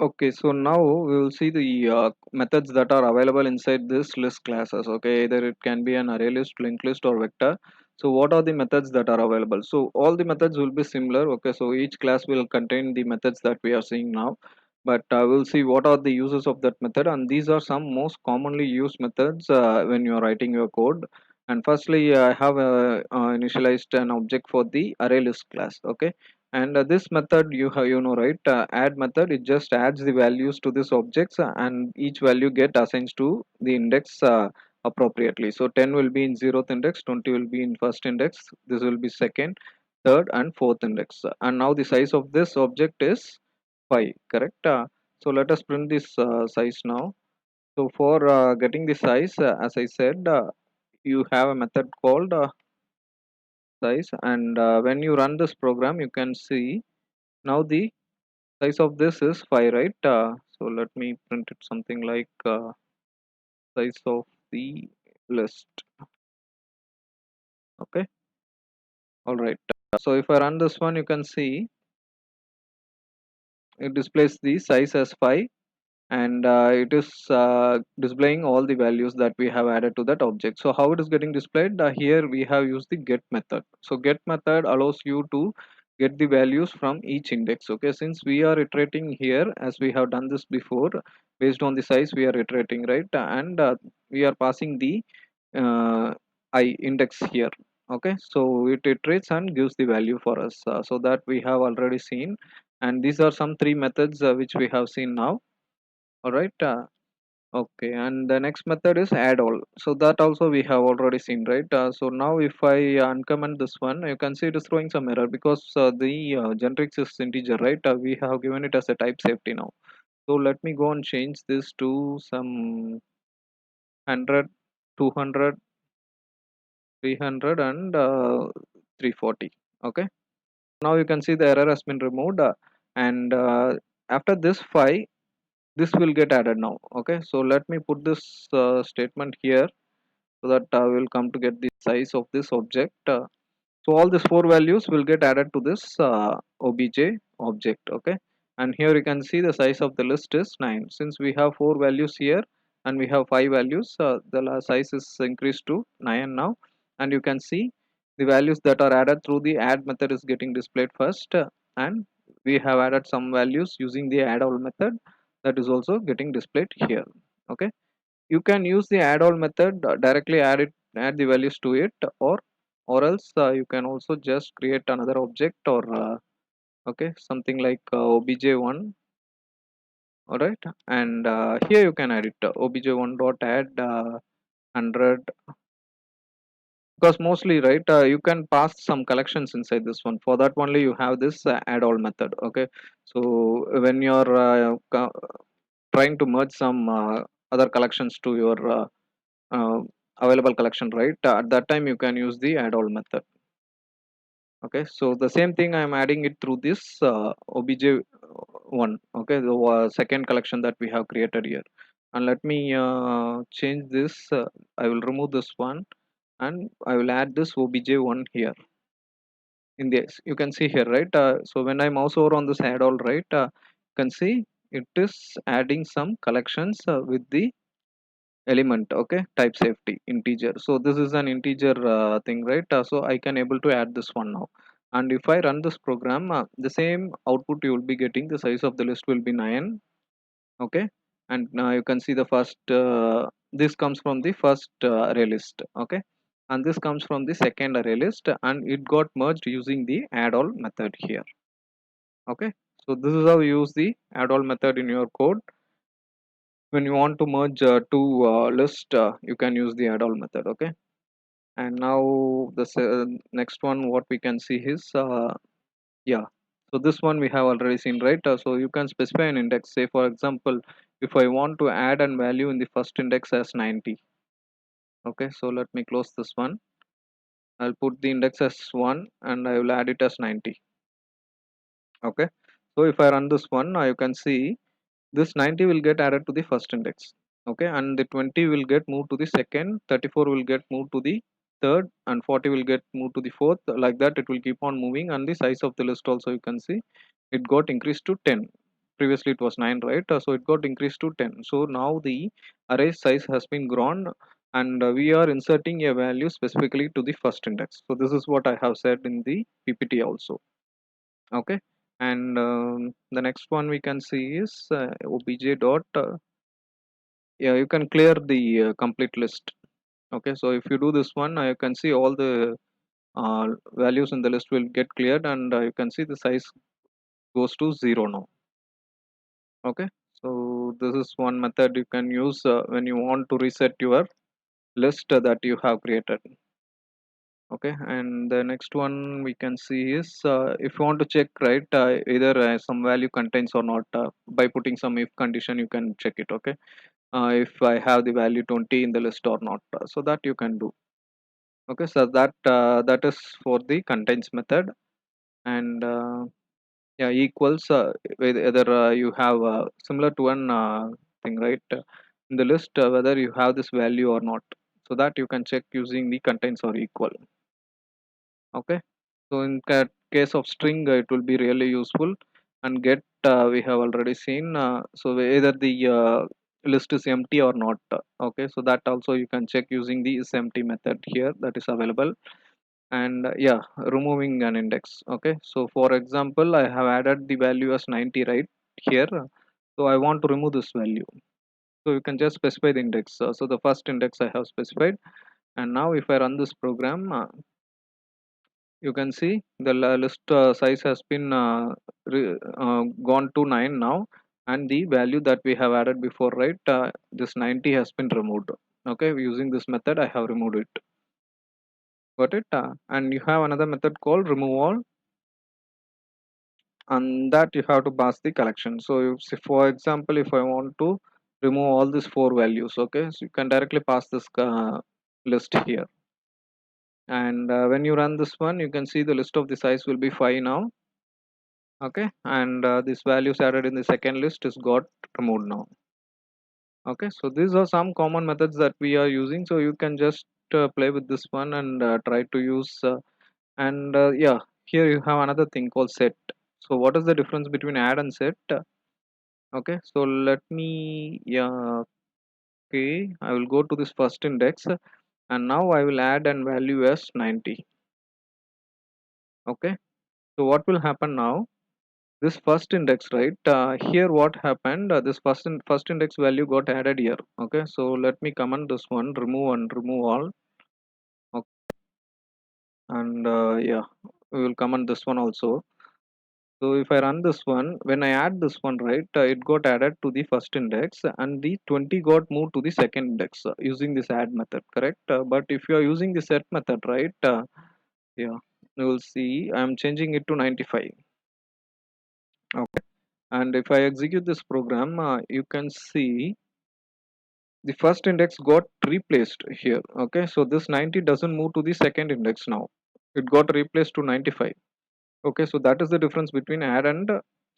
Okay, so now we will see the methods that are available inside this list classes. Okay, either it can be an array list, linked list, or vector. So what are the methods that are available? So all the methods will be similar. Okay, so each class will contain the methods that we are seeing now, but we'll see what are the uses of that method, and these are some most commonly used methods when you are writing your code. And firstly, I have initialized an object for the array list class. Okay, and this method you have, you know, right, add method, it just adds the values to this objects, and each value get assigned to the index appropriately. So 10 will be in 0th index, 20 will be in first index, this will be second, third, and fourth index. And now the size of this object is 5, correct? So let us print this size now. So for getting the size, as I said, you have a method called size, and when you run this program you can see now the size of this is 5, right? So let me print it something like size of the list. Okay, all right. So if I run this one, you can see it displays the size as 5, and it is displaying all the values that we have added to that object. So how it is getting displayed, here we have used the get method. So get method allows you to get the values from each index. Okay, since we are iterating here as we have done this before, based on the size we are iterating, right? And we are passing the uh, I index here. Okay, so it iterates and gives the value for us, so that we have already seen. And these are some three methods which we have seen now. All right. Okay, and the next method is add all. So that also we have already seen, right? So now if I uncomment this one, you can see it is throwing some error because the generics is integer, right? We have given it as a type safety now. So let me go and change this to some 100, 200, 300, and 340. Okay. Now you can see the error has been removed, and after this 5, this will get added now. Okay, so let me put this statement here so that we'll come to get the size of this object. So all these four values will get added to this obj object. Okay, and here you can see the size of the list is 9. Since we have four values here and we have five values, the size is increased to 9 now. And you can see the values that are added through the add method is getting displayed first, and we have added some values using the add all method, that is also getting displayed here. Okay, you can use the add all method, directly add the values to it, or else you can also just create another object, or okay, something like obj1. All right, and here you can add it, obj1 dot add 100, because mostly, right, you can pass some collections inside this one. For that only you have this add all method. Okay, so when you're trying to merge some other collections to your uh, available collection, right, at that time you can use the add all method. Okay, so the same thing I am adding it through this obj1. Okay, the second collection that we have created here. And let me change this, I will remove this one, and I will add this obj1 here in this. You can see here, right? So when I mouse over on this add all, right, you can see it is adding some collections with the element. Okay, type safety integer. So this is an integer thing, right? So I can able to add this one now. And if I run this program, the same output you will be getting. The size of the list will be 9. Okay, and now you can see the first this comes from the first array list. Okay, and this comes from the second array list, and it got merged using the add all method here. Okay, so this is how you use the add all method in your code. When you want to merge two lists, you can use the add all method. Okay, and now the next one what we can see is yeah, so this one we have already seen, right? So you can specify an index. Say for example, if I want to add an value in the first index as 90. Okay, so let me close this one. I'll put the index as 1 and I will add it as 90. Okay, so if I run this one, you can see this 90 will get added to the first index. Okay, and the 20 will get moved to the second, 34 will get moved to the third, and 40 will get moved to the fourth. Like that it will keep on moving, and the size of the list also you can see it got increased to 10. previously it was 9, right? So it got increased to 10. So now the array size has been grown, and we are inserting a value specifically to the first index. So this is what I have said in the PPT also. Okay, and the next one we can see is obj dot yeah, you can clear the complete list. Okay, so if you do this one, you can see all the values in the list will get cleared, and you can see the size goes to 0 now. Okay, so this is one method you can use when you want to reset your list that you have created. Okay, and the next one we can see is if you want to check, right, either some value contains or not, by putting some if condition you can check it. Okay, if I have the value 20 in the list or not, so that you can do. Okay, so that is for the contains method. And yeah, equals whether you have similar to one thing, right, in the list, whether you have this value or not, so that you can check using the contains or equal. Okay, so in case of string, it will be really useful. And get, we have already seen, so either the list is empty or not. Okay, so that also you can check using the is empty method here that is available. And yeah, removing an index. Okay, so for example, I have added the value as 90 right here, so I want to remove this value. So you can just specify the index. So the first index I have specified, and now if I run this program, you can see the list size has been gone to 9 now, and the value that we have added before, right, this 90 has been removed. Okay, using this method I have removed it. Got it. And you have another method called remove all, and that you have to pass the collection. So if, say for example, if I want to remove all these four values, okay, so you can directly pass this list here. And when you run this one, you can see the list of the size will be 5 now. Okay, and this values added in the second list is got removed now. Okay, so these are some common methods that we are using, so you can just play with this one and try to use and yeah, here you have another thing called set. So what is the difference between add and set? Okay, so let me, yeah, okay, I will go to this first index, and now I will add an value as 90. Okay, so what will happen now? This first index, right, here what happened, this first index value got added here. Okay, so let me comment this one, remove and remove all. Okay, and yeah, we will comment this one also. So if I run this one, when I add this one, right, it got added to the first index, and the 20 got moved to the second index using this add method, correct? But if you are using the set method, right, yeah, you will see I am changing it to 95. Okay, and if I execute this program, you can see the first index got replaced here. Okay, so this 90 doesn't move to the second index now, it got replaced to 95. Okay, so that is the difference between add and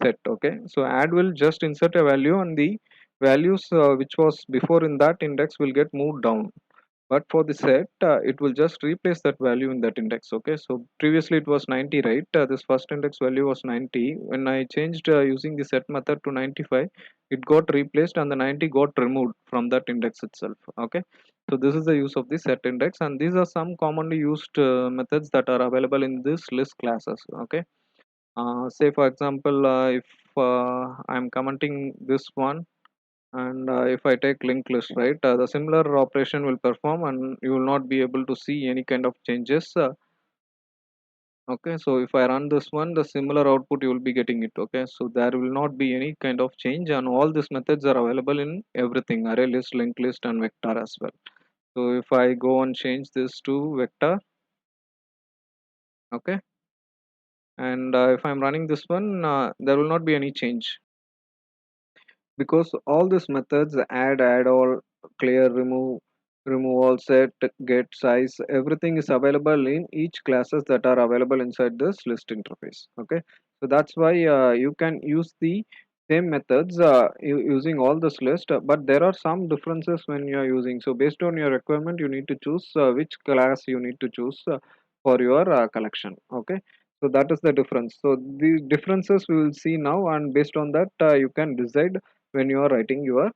set. Okay, so add will just insert a value, and the values which was before in that index will get moved down. But for the set, it will just replace that value in that index. Okay, so previously it was 90, right? This first index value was 90. When I changed using the set method to 95, it got replaced, and the 90 got removed from that index itself. Okay, so this is the use of the set index, and these are some commonly used methods that are available in this list classes. Okay, say for example, if I'm commenting this one, and if I take linked list, right, the similar operation will perform, and you will not be able to see any kind of changes. Okay, so if I run this one, the similar output you will be getting it. Okay, so there will not be any kind of change, and all these methods are available in everything, array list, linked list, and vector as well. So if I go and change this to vector, okay, and if I'm running this one, there will not be any change, because all these methods, add all, clear, remove all, set, get, size, everything is available in each classes that are available inside this list interface. Okay, so that's why you can use the same methods using all this list, but there are some differences when you are using. So based on your requirement, you need to choose which class you need to choose for your collection. Okay, So that is the difference. So these differences we will see now, and based on that, you can decide when you are writing your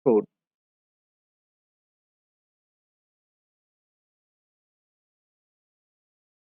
code.